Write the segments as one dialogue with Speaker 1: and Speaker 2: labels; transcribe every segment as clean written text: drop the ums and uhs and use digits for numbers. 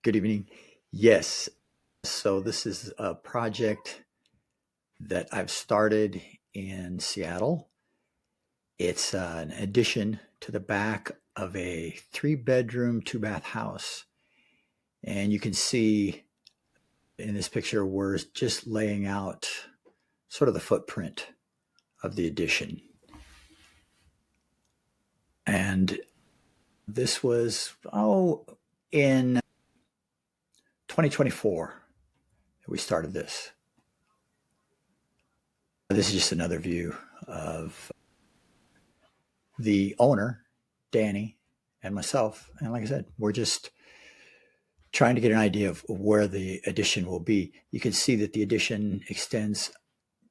Speaker 1: Good evening. Yes. So this is a project that I've started in Seattle. It's an addition to the back of a three-bedroom, two-bath house. And you can see in this picture, we're just laying out sort of the footprint of the addition. And this was, in 2024, we started this. This is just another view of the owner, Danny, and myself. And like I said, we're just trying to get an idea of where the addition will be. You can see that the addition extends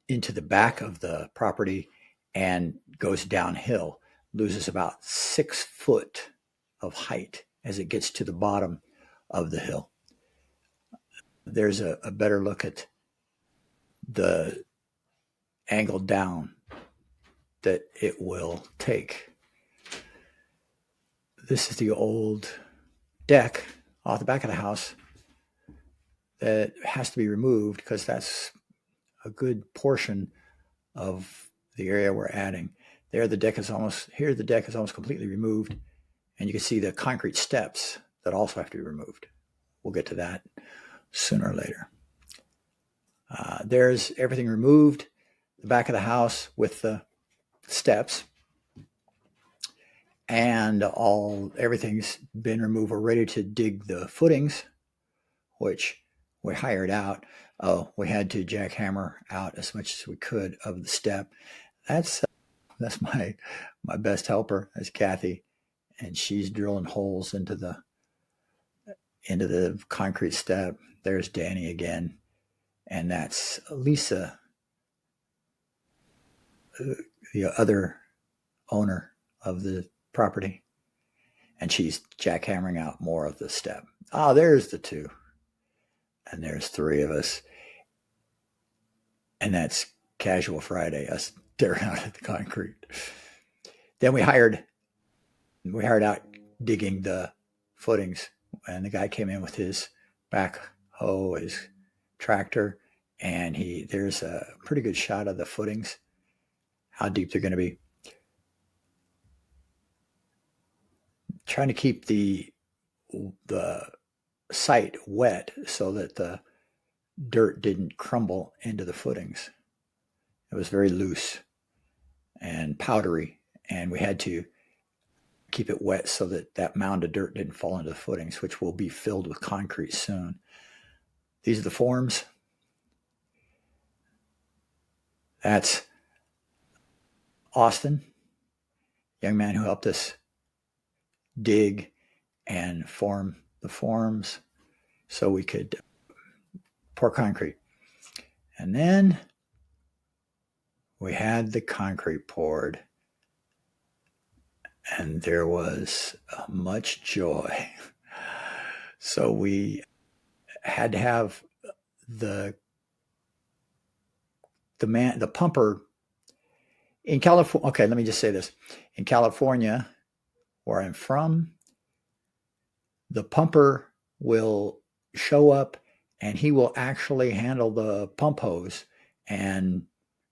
Speaker 1: into the back of the property and goes downhill, loses about 6 foot of height as it gets to the bottom of the hill. There's a better look at the angle down that it will take. This is the old deck off the back of the house that has to be removed because that's a good portion of the area we're adding. There, the deck is almost completely removed, and you can see the concrete steps that also have to be removed. We'll get to that sooner or later. There's everything removed, the back of the house with the steps, and everything's been removed. We're ready to dig the footings, which we hired out. We had to jackhammer out as much as we could of the step. That's my best helper. That's Kathy, and she's drilling holes into the concrete step. There's Danny again, and that's Lisa, the other owner of the property, and she's jackhammering out more of the step. There's the two, and there's three of us, and that's Casual Friday, us staring out at the concrete. Then we hired out digging the footings, and the guy came in with his backhoe, his tractor, and there's a pretty good shot of the footings, how deep they're going to be. Trying to keep the site wet so that the dirt didn't crumble into the footings. It was very loose and powdery, and we had to keep it wet so that mound of dirt didn't fall into the footings, which will be filled with concrete soon. These are the forms. That's Austin, young man who helped us dig and form the forms so we could pour concrete. And then we had the concrete poured, and there was much joy. So we had to have the pumper in California. Okay, let me just say this. In California, where I'm from, the pumper will show up and he will actually handle the pump hose and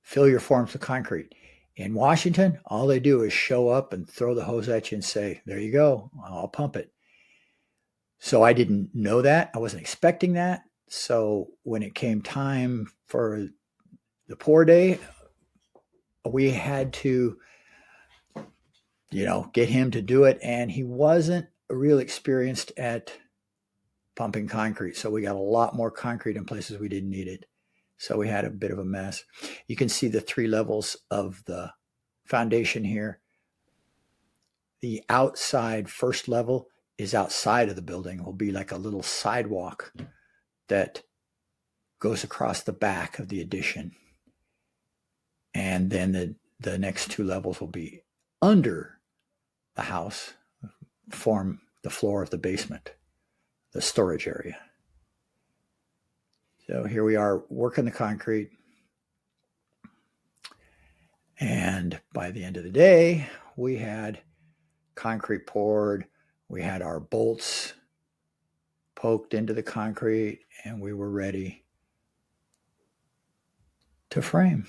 Speaker 1: fill your forms with concrete. In Washington, all they do is show up and throw the hose at you and say, there you go, I'll pump it. So I didn't know that. I wasn't expecting that. So when it came time for the pour day, we had to, get him to do it. And he wasn't real experienced at pumping concrete. So we got a lot more concrete in places we didn't need it. So we had a bit of a mess. You can see the 3 levels of the foundation here. The outside first level is outside of the building. It will be like a little sidewalk that goes across the back of the addition. And then the next 2 levels will be under the house, form the floor of the basement, the storage area. So here we are working the concrete. And by the end of the day, we had concrete poured. We had our bolts poked into the concrete, and we were ready to frame.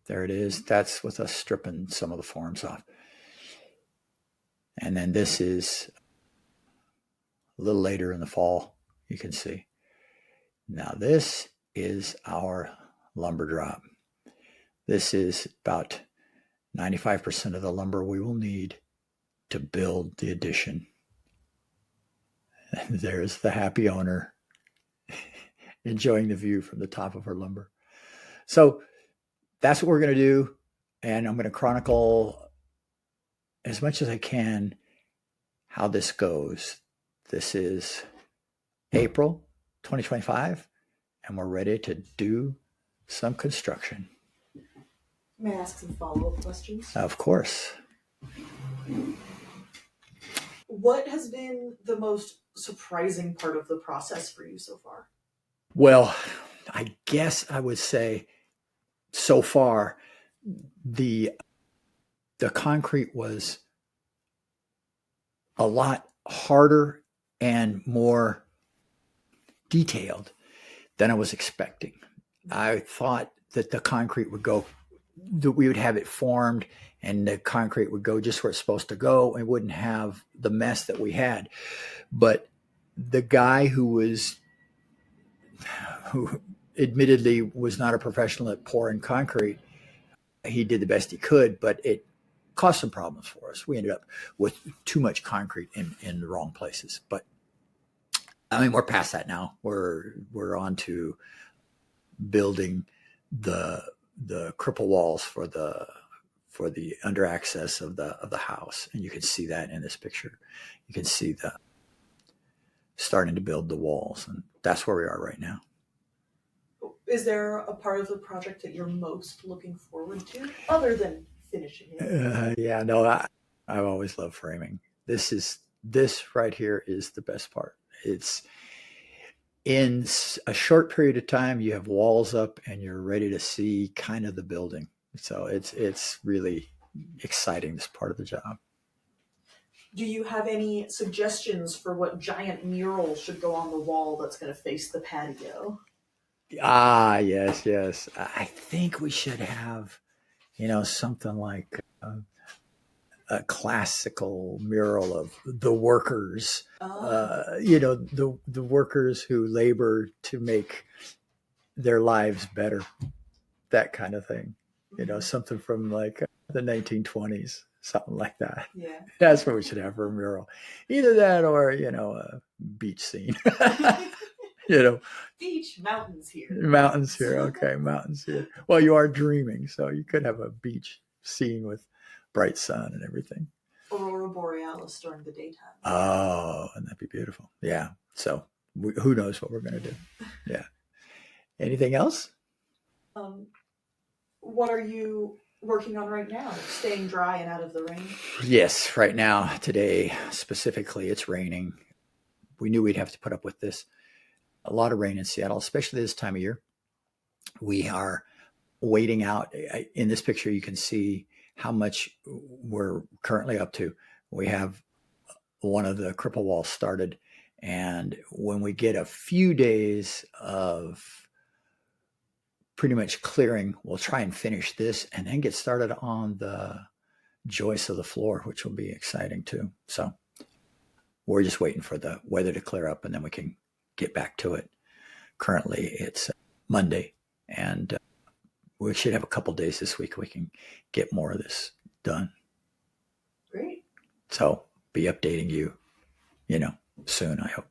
Speaker 1: There it is. That's with us stripping some of the forms off. And then this is a little later in the fall, you can see. Now this is our lumber drop. This is about 95% of the lumber we will need to build the addition. And there's the happy owner enjoying the view from the top of her lumber. So that's what we're going to do. And I'm going to chronicle as much as I can how this goes. This is April 2025, and we're ready to do some construction.
Speaker 2: May I ask some follow-up questions?
Speaker 1: Of course.
Speaker 2: What has been the most surprising part of the process for you so far?
Speaker 1: Well, I guess I would say so far the concrete was a lot harder and more detailed than I was expecting. I thought that the concrete would go, that we would have it formed and the concrete would go just where it's supposed to go and wouldn't have the mess that we had. But the guy who admittedly was not a professional at pouring concrete, he did the best he could, but it caused some problems for us. We ended up with too much concrete in the wrong places. But I mean, we're past that now. We're on to building the cripple walls for the under access of the house, and you can see that in this picture. You can see the starting to build the walls, and that's where we are right now.
Speaker 2: Is there a part of the project that you're most looking forward to, other than finishing it?
Speaker 1: Yeah, no, I've always loved framing. This right here is the best part. It's in a short period of time, you have walls up and you're ready to see kind of the building. So it's really exciting, this part of the job.
Speaker 2: Do you have any suggestions for what giant mural should go on the wall that's going to face the patio?
Speaker 1: Ah, yes. I think we should have, something like a classical mural of the workers, the workers who labor to make their lives better, that kind of thing. Something from like the 1920s, something like that.
Speaker 2: Yeah.
Speaker 1: That's what we should have for a mural. Either that or, a beach scene.
Speaker 2: Beach, mountains here.
Speaker 1: Mountains here. Okay, mountains here. Well, you are dreaming, so you could have a beach scene with bright sun and everything.
Speaker 2: Aurora Borealis during the daytime.
Speaker 1: Oh, and that'd be beautiful. Yeah. So who knows what we're going to do? Yeah. Anything else?
Speaker 2: What are you working on right now? Staying dry and out of the rain?
Speaker 1: Yes. Right now, today specifically, it's raining. We knew we'd have to put up with this. A lot of rain in Seattle, especially this time of year. We are waiting out. In this picture, you can see how much we're currently up to. We have one of the cripple walls started, and when we get a few days of pretty much clearing, we'll try and finish this and then get started on the joists of the floor, which will be exciting too. So we're just waiting for the weather to clear up and then we can get back to it. Currently it's Monday, and we should have a couple days this week. We can get more of this done.
Speaker 2: Great.
Speaker 1: So be updating you, soon, I hope.